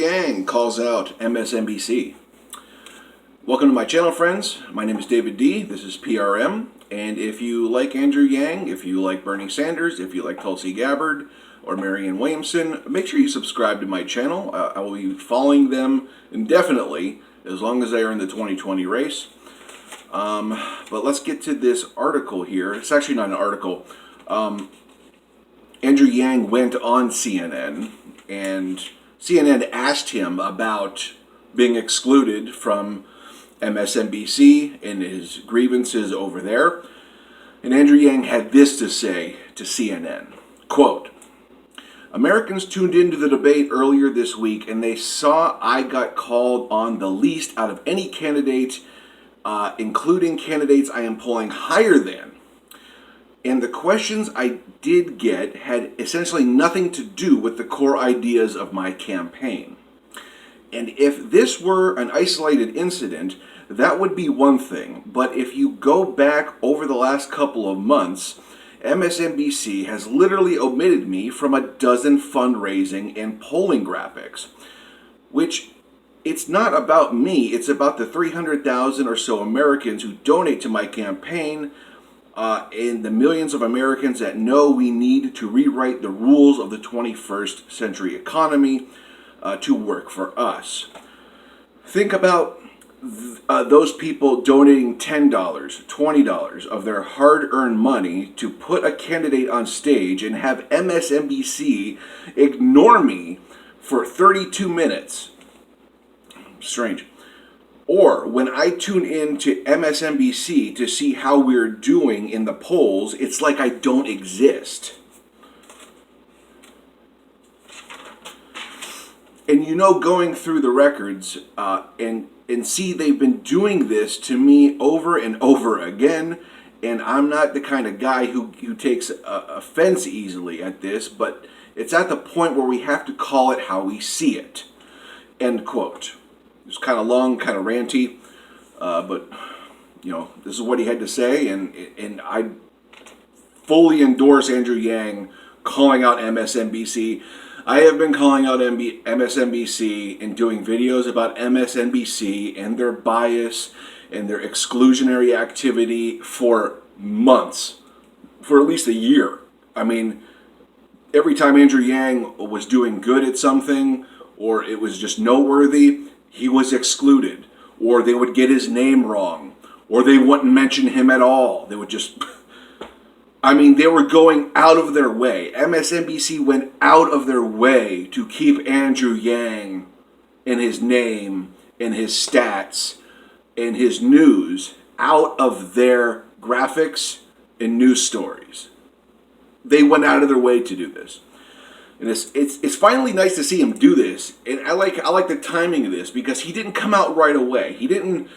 Yang calls out MSNBC. Welcome to my channel, friends. My name is David D. This is PRM. And if you like Andrew Yang, if you like Bernie Sanders, if you like Tulsi Gabbard or Marianne Williamson, make sure you subscribe to my channel. I will be following them indefinitely as long as they are in the 2020 race. But let's get to this article here. It's actually not an article. Andrew Yang went on CNN, and CNN asked him about being excluded from MSNBC and his grievances over there. And Andrew Yang had this to say to CNN, quote, "Americans tuned into the debate earlier this week and they saw I got called on the least out of any candidate, including candidates I am polling higher than. And the questions I did get had essentially nothing to do with the core ideas of my campaign. And if this were an isolated incident, that would be one thing. But if you go back over the last couple of months, MSNBC has literally omitted me from a dozen fundraising and polling graphics, which it's not about me. It's about the 300,000 or so Americans who donate to my campaign, and the millions of Americans that know we need to rewrite the rules of the 21st century economy to work for us. Think about those people donating $10, $20 of their hard-earned money to put a candidate on stage and have MSNBC ignore me for 32 minutes. Strange. Or when I tune in to MSNBC to see how we're doing in the polls, it's like I don't exist." And going through the records and see they've been doing this to me over and over again, and I'm not the kind of guy who takes offense easily at this, but it's at the point where we have to call it how we see it. End quote. It's kind of long, kind of ranty, but this is what he had to say, and I fully endorse Andrew Yang calling out MSNBC. I have been calling out MSNBC and doing videos about MSNBC and their bias and their exclusionary activity for months, for at least a year. I mean, every time Andrew Yang was doing good at something or it was just noteworthy, he was excluded, or they would get his name wrong, or they wouldn't mention him at all. They would just... they were going out of their way. MSNBC went out of their way to keep Andrew Yang and his name and his stats and his news out of their graphics and news stories. They went out of their way to do this. And it's finally nice to see him do this. And I like the timing of this because he didn't come out right away. He didn't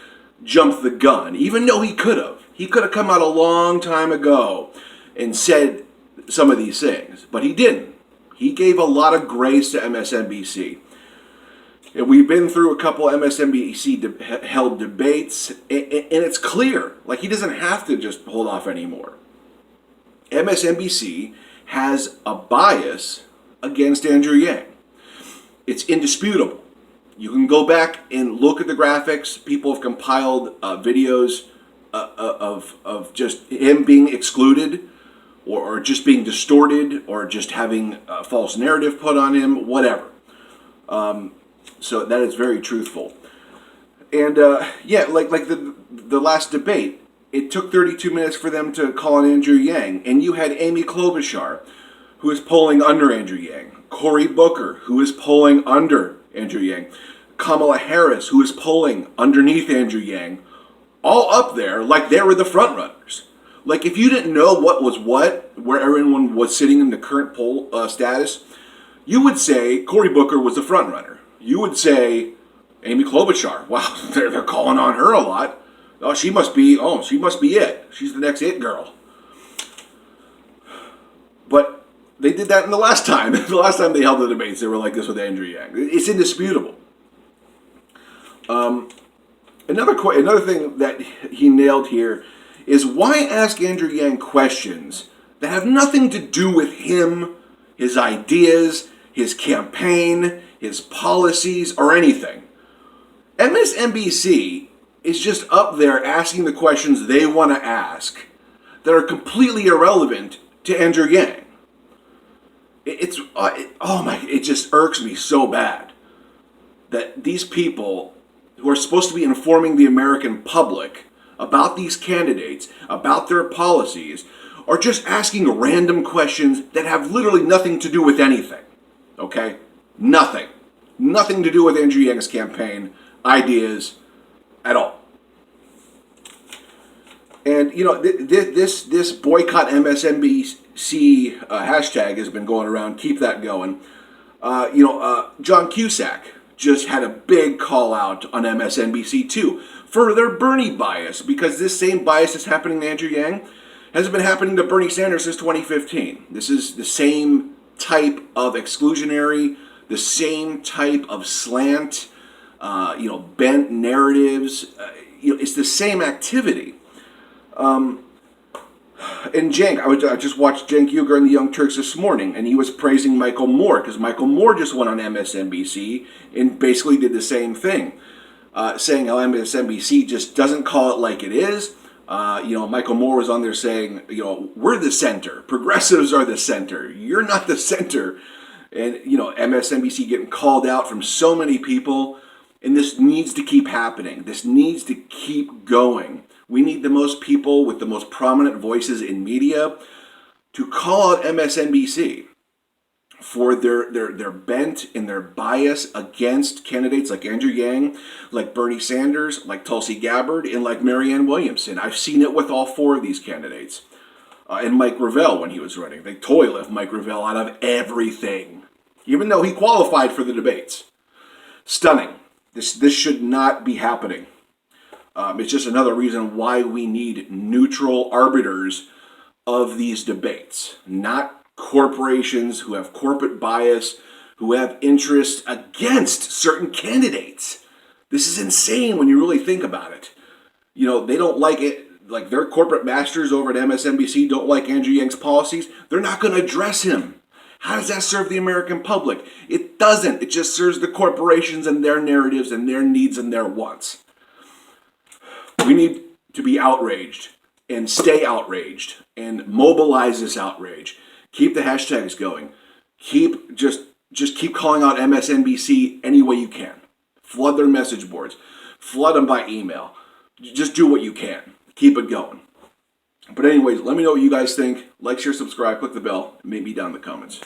jump the gun, even though he could have. He could have come out a long time ago and said some of these things, but he didn't. He gave a lot of grace to MSNBC. And we've been through a couple MSNBC held debates, and it's clear. Like, he doesn't have to just hold off anymore. MSNBC has a bias against Andrew Yang. It's indisputable. You can go back and look at the graphics. People have compiled videos of just him being excluded, or just being distorted, or just having a false narrative put on him, whatever. So that is very truthful. And like the last debate, it took 32 minutes for them to call on Andrew Yang, and you had Amy Klobuchar, who is polling under Andrew Yang, Cory Booker, who is polling under Andrew Yang, Kamala Harris, who is polling underneath Andrew Yang, all up there like they were the front runners. Like, if you didn't know what was what, where everyone was sitting in the current poll status, you would say Cory Booker was the front runner. You would say Amy Klobuchar, wow, they're calling on her a lot. Oh, she must be it. She's the next it girl. But they did that in the last time. The last time they held the debates, they were like this with Andrew Yang. It's indisputable. Another thing that he nailed here is, why ask Andrew Yang questions that have nothing to do with him, his ideas, his campaign, his policies, or anything. MSNBC is just up there asking the questions they want to ask that are completely irrelevant to Andrew Yang. It just irks me so bad that these people who are supposed to be informing the American public about these candidates, about their policies, are just asking random questions that have literally nothing to do with anything. Okay? Nothing. Nothing to do with Andrew Yang's campaign ideas at all. And, you know, this boycott MSNBC hashtag has been going around. Keep that going. John Cusack just had a big call out on MSNBC too for their Bernie bias, because this same bias that's happening to Andrew Yang has been happening to Bernie Sanders since 2015. This is the same type of exclusionary, the same type of slant, bent narratives. It's the same activity. And Cenk, I just watched Cenk Uygur and the Young Turks this morning, and he was praising Michael Moore, because Michael Moore just went on MSNBC and basically did the same thing, saying how MSNBC just doesn't call it like it is. Michael Moore was on there saying, we're the center. Progressives are the center. You're not the center. And, MSNBC getting called out from so many people, and this needs to keep happening. This needs to keep going. We need the most people with the most prominent voices in media to call out MSNBC for their bent and their bias against candidates like Andrew Yang, like Bernie Sanders, like Tulsi Gabbard, and like Marianne Williamson. I've seen it with all four of these candidates. And Mike Gravel when he was running. They totally left Mike Gravel out of everything, even though he qualified for the debates. Stunning. This should not be happening. It's just another reason why we need neutral arbiters of these debates, not corporations who have corporate bias, who have interest against certain candidates. This is insane when you really think about it. They don't like it, like their corporate masters over at MSNBC don't like Andrew Yang's policies. They're not going to address him. How does that serve the American public? It doesn't. It just serves the corporations and their narratives and their needs and their wants. We need to be outraged and stay outraged and mobilize this outrage. Keep the hashtags going. Just keep calling out MSNBC any way you can. Flood their message boards. Flood them by email. Just do what you can. Keep it going. But anyways, let me know what you guys think. Like, share, subscribe, click the bell, and maybe down in the comments.